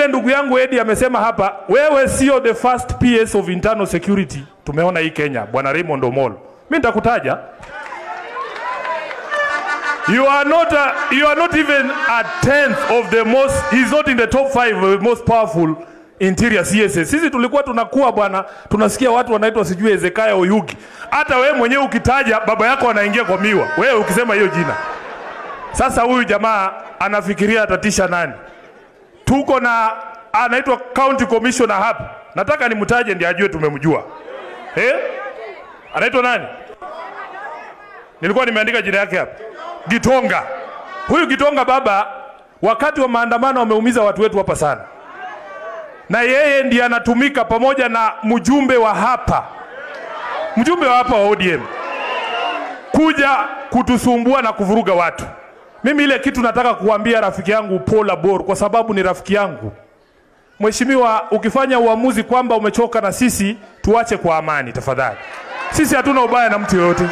vile ndugu yangu Eddie amesema hapa, wewe sio the first PS of internal security tumeona hii Kenya, bwana Raymond Omolo. Mimi nitakutaja. You are not even a tenth of the most, he's not in the top 5 of the most powerful interior CSS. Sisi tulikuwa tunakuwa bwana, tunasikia watu wanaitwa sijui Ezekiah Oyugi. Hata wewe mwenyewe ukitaja baba yako anaingia kwa miwa, wewe ukisema hiyo jina. Sasa huyu jamaa anafikiria atatisha nani? Tuko na anaitwa county commissioner hapa. Nataka nimtaje ndiye ajue tumemjua. Anaitwa nani? Nilikuwa nimeandika jina yake hapa. Gitonga. Huyu Gitonga baba wakati wa maandamano ameumiza watu wetu hapa sana. Na yeye ndiye anatumika pamoja na mjumbe wa hapa. Mjumbe wa hapa wa ODM. Kuja kutusumbua na kuvuruga watu. Mimi ile kitu nataka kuambia rafiki yangu Paul Abor kwa sababu ni rafiki yangu. Mheshimiwa, ukifanya uamuzi kwamba umechoka na sisi, tuache kwa amani tafadhali. Sisi hatuna ubaya na mtu yoyote.